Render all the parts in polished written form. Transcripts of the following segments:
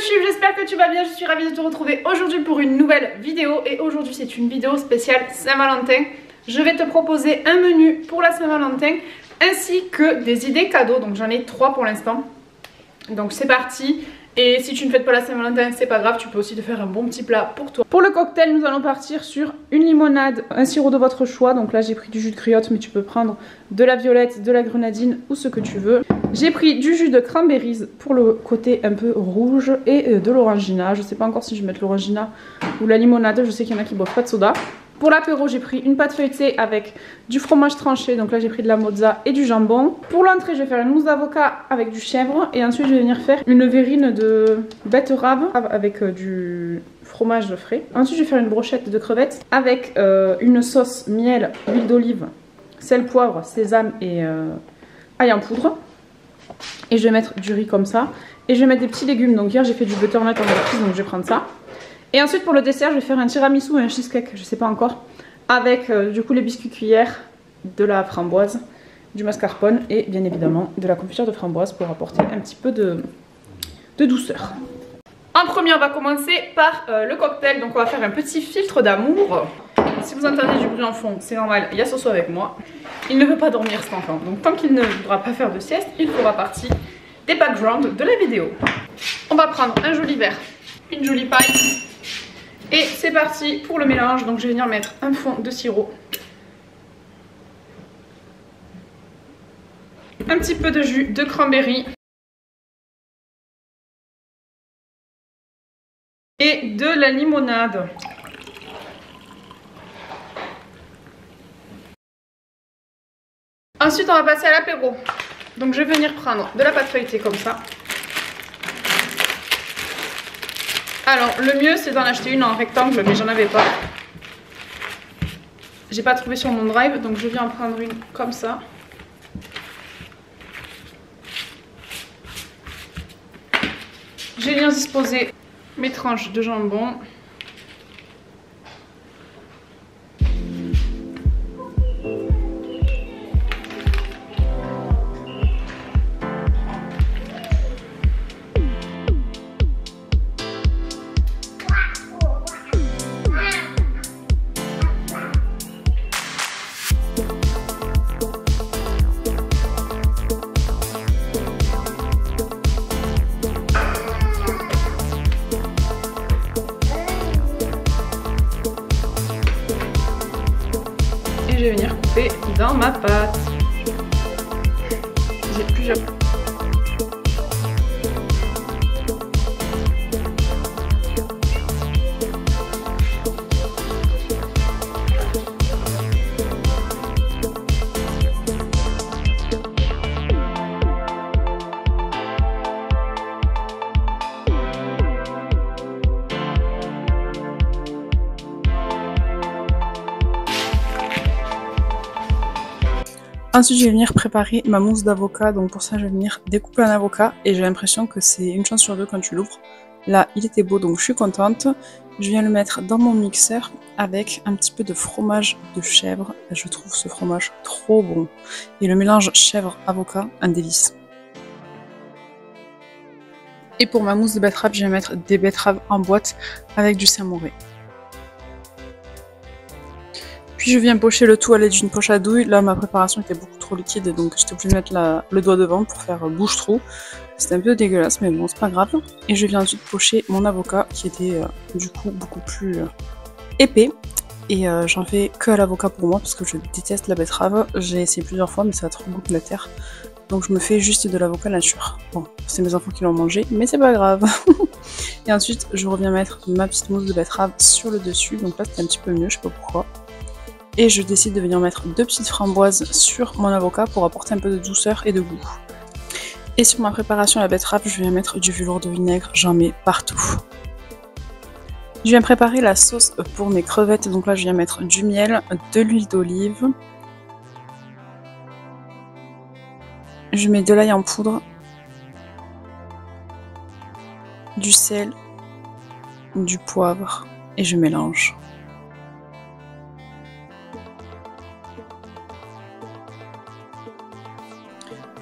suivre, j'espère que tu vas bien, je suis ravie de te retrouver aujourd'hui pour une nouvelle vidéo. Et aujourd'hui c'est une vidéo spéciale Saint-Valentin. Je vais te proposer un menu pour la Saint-Valentin ainsi que des idées cadeaux. Donc j'en ai 3 pour l'instant. Donc c'est parti. Et si tu ne fêtes pas la Saint-Valentin, c'est pas grave, tu peux aussi te faire un bon petit plat pour toi. Pour le cocktail, nous allons partir sur une limonade, un sirop de votre choix. Donc là, j'ai pris du jus de criotte, mais tu peux prendre de la violette, de la grenadine ou ce que tu veux. J'ai pris du jus de cranberries pour le côté un peu rouge et de l'orangina. Je sais pas encore si je vais mettre l'orangina ou la limonade. Je sais qu'il y en a qui boivent pas de soda. Pour l'apéro, j'ai pris une pâte feuilletée avec du fromage tranché. Donc là, j'ai pris de la mozza et du jambon. Pour l'entrée, je vais faire une mousse d'avocat avec du chèvre. Et ensuite, je vais venir faire une verrine de betterave avec du fromage frais. Ensuite, je vais faire une brochette de crevettes avec une sauce miel, huile d'olive, sel, poivre, sésame et ail en poudre. Et je vais mettre du riz comme ça. Et je vais mettre des petits légumes. Donc hier, j'ai fait du butternut en entreprise, donc je vais prendre ça. Et ensuite pour le dessert, je vais faire un tiramisu et un cheesecake, je sais pas encore, avec du coup les biscuits cuillères, de la framboise, du mascarpone et bien évidemment de la confiture de framboise pour apporter un petit peu de douceur. En premier, on va commencer par le cocktail, donc on va faire un petit filtre d'amour. Si vous entendez du bruit en fond, c'est normal, il y a Soso avec moi. Il ne veut pas dormir cet enfant, donc tant qu'il ne voudra pas faire de sieste, il fera partie des backgrounds de la vidéo. On va prendre un joli verre, une jolie paille. Et c'est parti pour le mélange. Donc je vais venir mettre un fond de sirop, un petit peu de jus de cranberry et de la limonade. Ensuite on va passer à l'apéro. Donc je vais venir prendre de la pâte feuilletée comme ça. Alors le mieux c'est d'en acheter une en rectangle, mais j'en avais pas. J'ai pas trouvé sur mon drive, donc je viens en prendre une comme ça. Je viens disposer mes tranches de jambon. Je vais venir couper dans ma pâte. J'ai plusieurs. Ensuite, je vais venir préparer ma mousse d'avocat. Donc pour ça, je vais venir découper un avocat. Et j'ai l'impression que c'est une chance sur deux quand tu l'ouvres. Là, il était beau, donc je suis contente. Je viens le mettre dans mon mixeur avec un petit peu de fromage de chèvre. Je trouve ce fromage trop bon. Et le mélange chèvre-avocat, un délice. Et pour ma mousse de betterave, je vais mettre des betteraves en boîte avec du samouraï. Puis je viens pocher le tout à l'aide d'une poche à douille. Là, ma préparation était beaucoup trop liquide, donc j'étais obligée de mettre le doigt devant pour faire bouche-trou. C'était un peu dégueulasse, mais bon, c'est pas grave. Et je viens ensuite pocher mon avocat, qui était du coup beaucoup plus épais. Et j'en fais que à l'avocat pour moi, parce que je déteste la betterave. J'ai essayé plusieurs fois, mais ça a trop goût de la terre. Donc je me fais juste de l'avocat nature. Bon, c'est mes enfants qui l'ont mangé, mais c'est pas grave. Et ensuite, je reviens mettre ma petite mousse de betterave sur le dessus. Donc là, c'était un petit peu mieux, je sais pas pourquoi. Et je décide de venir mettre 2 petites framboises sur mon avocat pour apporter un peu de douceur et de goût. Et sur ma préparation à la betterave, je viens mettre du velours de vinaigre, j'en mets partout. Je viens préparer la sauce pour mes crevettes, donc là je viens mettre du miel, de l'huile d'olive. Je mets de l'ail en poudre, du sel, du poivre et je mélange.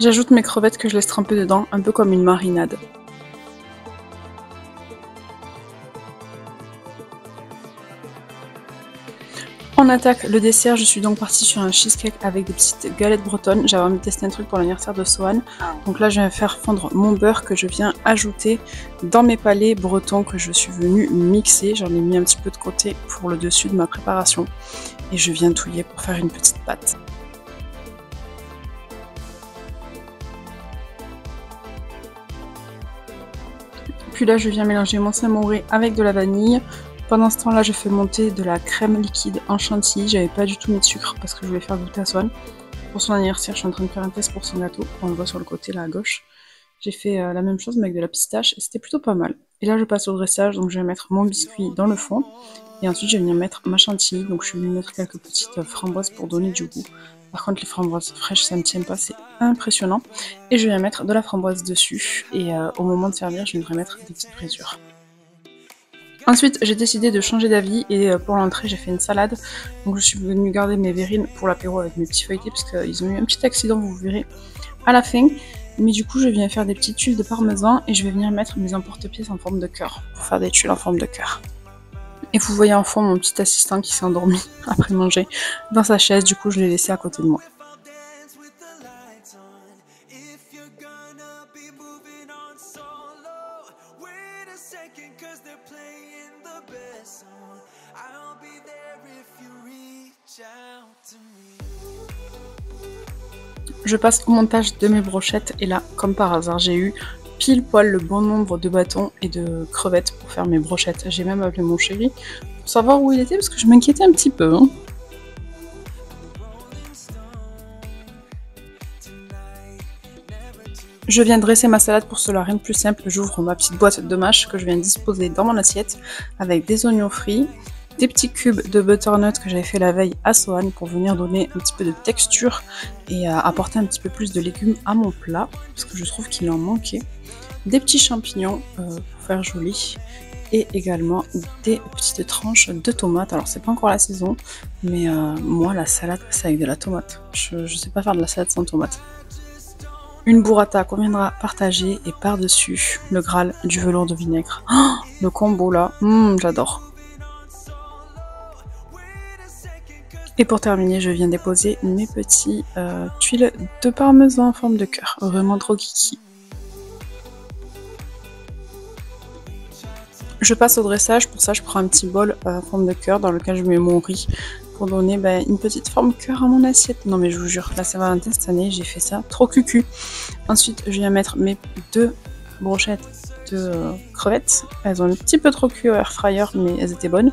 J'ajoute mes crevettes que je laisse tremper dedans, un peu comme une marinade. On attaque le dessert, je suis donc partie sur un cheesecake avec des petites galettes bretonnes. J'avais envie de tester un truc pour l'anniversaire de Sohan. Donc là je viens faire fondre mon beurre que je viens ajouter dans mes palets bretons que je suis venue mixer. J'en ai mis un petit peu de côté pour le dessus de ma préparation. Et je viens touiller pour faire une petite pâte. Puis là je viens mélanger mon Saint-Mauré avec de la vanille. Pendant ce temps-là, je fais monter de la crème liquide en chantilly. J'avais pas du tout mis de sucre parce que je voulais faire goûter à Sohan. Pour son anniversaire, je suis en train de faire un test pour son gâteau. On le voit sur le côté là à gauche. J'ai fait la même chose mais avec de la pistache et c'était plutôt pas mal. Et là, je passe au dressage, donc je vais mettre mon biscuit dans le fond. Et ensuite, je vais venir mettre ma chantilly. Donc je suis venue mettre quelques petites framboises pour donner du goût. Par contre, les framboises fraîches, ça ne tient pas, c'est impressionnant. Et je viens mettre de la framboise dessus. Et au moment de servir, je viendrai mettre des petites brisures. Ensuite, j'ai décidé de changer d'avis et pour l'entrée, j'ai fait une salade. Donc je suis venue garder mes verrines pour l'apéro avec mes petits feuilletés parce qu'ils ont eu un petit accident, vous verrez, à la fin. Mais du coup, je viens faire des petites tuiles de parmesan et je vais venir mettre mes emporte-pièces en forme de cœur pour faire des tuiles en forme de cœur. Et vous voyez en fond mon petit assistant qui s'est endormi après manger dans sa chaise. Du coup, je l'ai laissé à côté de moi. Je passe au montage de mes brochettes et là, comme par hasard, j'ai eu pile poil le bon nombre de bâtons et de crevettes pour faire mes brochettes. J'ai même appelé mon chéri pour savoir où il était parce que je m'inquiétais un petit peu. Hein. Je viens dresser ma salade, pour cela rien de plus simple, j'ouvre ma petite boîte de mâche que je viens disposer dans mon assiette avec des oignons frits, des petits cubes de butternut que j'avais fait la veille à Sohan pour venir donner un petit peu de texture et apporter un petit peu plus de légumes à mon plat parce que je trouve qu'il en manquait, des petits champignons pour faire joli et également des petites tranches de tomates. Alors c'est pas encore la saison mais moi la salade c'est avec de la tomate, je sais pas faire de la salade sans tomate. Une burrata qu'on viendra partager et par-dessus le Graal du velours de vinaigre. Oh, le combo là, j'adore. Et pour terminer, je viens déposer mes petites tuiles de parmesan en forme de cœur. Vraiment trop kiki. Je passe au dressage, pour ça je prends un petit bol en forme de cœur dans lequel je mets mon riz pour donner une petite forme cœur à mon assiette. Non mais je vous jure, la Saint-Valentin cette année, j'ai fait ça trop cucu. Ensuite, je viens mettre mes 2 brochettes de crevettes. Elles ont un petit peu trop cuit au air fryer, mais elles étaient bonnes.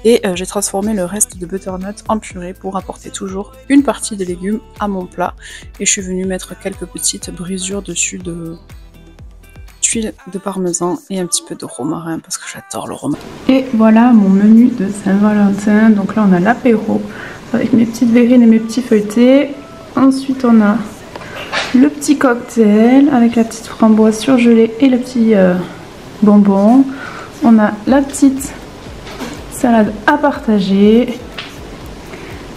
Et j'ai transformé le reste de butternut en purée pour apporter toujours une partie des légumes à mon plat. Et je suis venue mettre quelques petites brisures dessus de tuiles de parmesan et un petit peu de romarin parce que j'adore le romarin. Et voilà mon menu de Saint-Valentin. Donc là on a l'apéro avec mes petites verrines et mes petits feuilletés. Ensuite on a le petit cocktail avec la petite framboise surgelée et le petit bonbon. On a la petite salade à partager.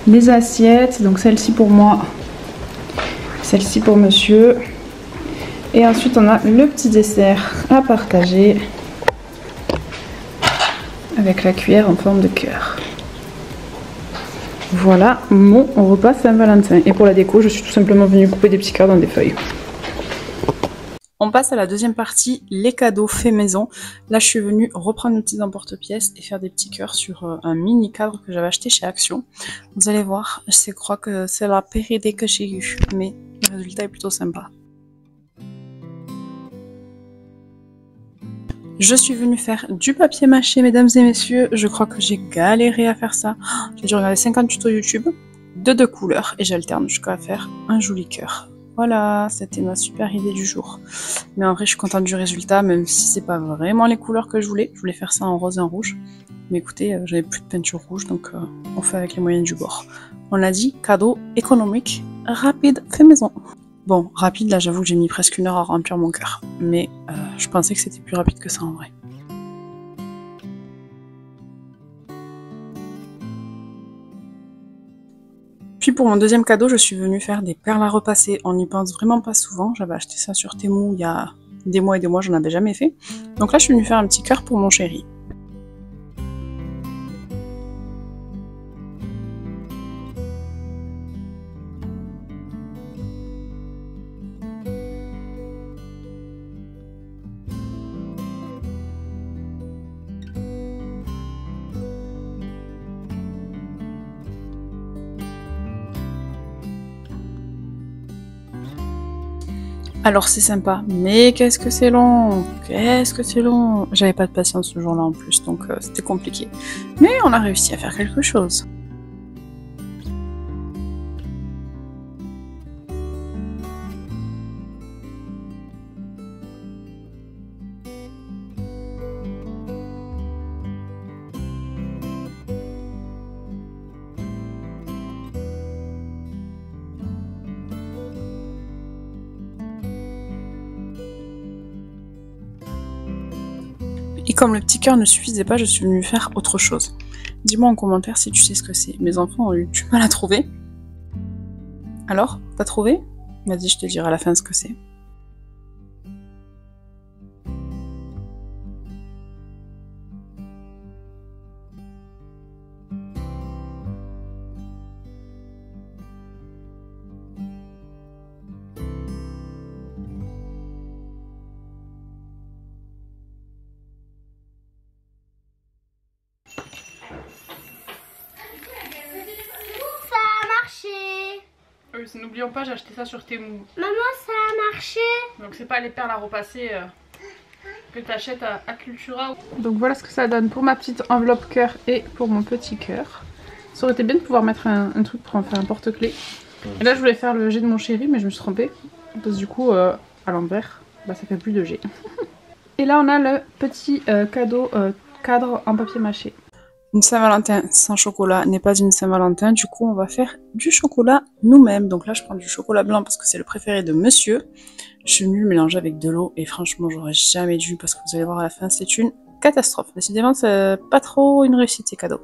Les assiettes, donc celle-ci pour moi, celle-ci pour monsieur. Et ensuite on a le petit dessert à partager avec la cuillère en forme de cœur. Voilà mon repas Saint-Valentin. Et pour la déco, je suis tout simplement venue couper des petits cœurs dans des feuilles. On passe à la deuxième partie, les cadeaux faits maison. Là, je suis venue reprendre mes petits emporte-pièces et faire des petits cœurs sur un mini cadre que j'avais acheté chez Action. Vous allez voir, je crois que c'est la pire idée que j'ai eue, mais le résultat est plutôt sympa. Je suis venue faire du papier mâché, mesdames et messieurs. Je crois que j'ai galéré à faire ça. J'ai dû regarder 50 tutos YouTube de 2 couleurs et j'alterne jusqu'à faire un joli cœur. Voilà, c'était ma super idée du jour. Mais en vrai, je suis contente du résultat, même si c'est pas vraiment les couleurs que je voulais. Je voulais faire ça en rose et en rouge. Mais écoutez, j'avais plus de peinture rouge, donc on fait avec les moyens du bord. On l'a dit, cadeau économique, rapide, fait maison. Bon, rapide, là j'avoue que j'ai mis presque 1 heure à remplir mon cœur. Mais je pensais que c'était plus rapide que ça en vrai. Puis pour mon deuxième cadeau, je suis venue faire des perles à repasser. On n'y pense vraiment pas souvent. J'avais acheté ça sur Temu il y a des mois et des mois, j'en avais jamais fait. Donc là, je suis venue faire un petit cœur pour mon chéri. Alors c'est sympa, mais qu'est-ce que c'est long! Qu'est-ce que c'est long! J'avais pas de patience ce jour-là en plus, donc c'était compliqué. Mais on a réussi à faire quelque chose. Et comme le petit cœur ne suffisait pas, je suis venue faire autre chose. Dis-moi en commentaire si tu sais ce que c'est. Mes enfants ont eu du mal à trouver. Alors, t'as trouvé? Vas-y, je te dirai à la fin ce que c'est. N'oublions pas, j'ai acheté ça sur Temu. Maman, ça a marché. Donc c'est pas les perles à repasser que tu achètes à Cultura. Donc voilà ce que ça donne pour ma petite enveloppe cœur et pour mon petit cœur. Ça aurait été bien de pouvoir mettre un truc pour en faire un porte-clés. Et là je voulais faire le G de mon chéri mais je me suis trompée. Parce que du coup à l'envers, bah, ça fait plus de G. Et là on a le petit cadeau cadre en papier mâché. Une Saint-Valentin sans chocolat n'est pas une Saint-Valentin, du coup on va faire du chocolat nous-mêmes. Donc là je prends du chocolat blanc parce que c'est le préféré de monsieur. Je suis venue le mélanger avec de l'eau et franchement j'aurais jamais dû parce que vous allez voir à la fin c'est une catastrophe. Décidément c'est pas trop une réussite ces cadeaux.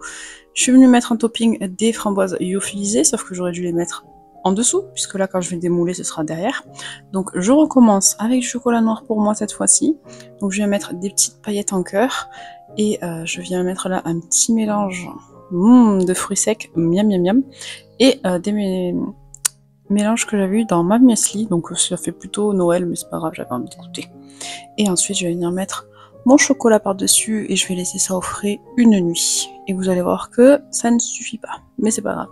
Je suis venue mettre en topping des framboises lyophilisées, sauf que j'aurais dû les mettre en dessous, puisque là quand je vais démouler ce sera derrière. Donc je recommence avec du chocolat noir pour moi cette fois-ci. Donc je vais mettre des petites paillettes en cœur. Et je viens mettre là un petit mélange de fruits secs, miam miam miam, et des mélanges que j'avais eu dans ma muesli, donc ça fait plutôt Noël, mais c'est pas grave, j'avais envie de goûter. Et ensuite je vais venir mettre mon chocolat par-dessus et je vais laisser ça au frais une nuit. Et vous allez voir que ça ne suffit pas, mais c'est pas grave.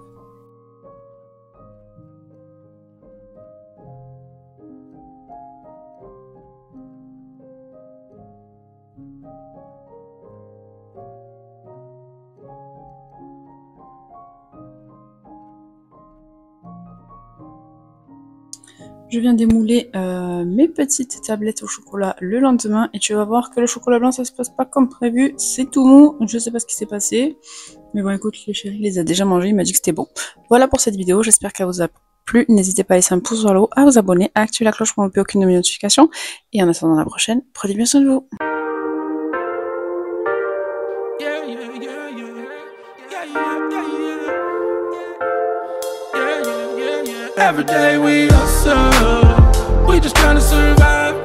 Je viens démouler mes petites tablettes au chocolat le lendemain et tu vas voir que le chocolat blanc ça se passe pas comme prévu, c'est tout mou, je sais pas ce qui s'est passé, mais bon écoute le chéri les a déjà mangés, il m'a dit que c'était bon. Voilà pour cette vidéo, j'espère qu'elle vous a plu, n'hésitez pas à laisser un pouce vers le haut, à vous abonner, à activer la cloche pour ne louper aucune de mes notifications et en attendant la prochaine, prenez bien soin de vous. Every day we hustle, we just trying to survive.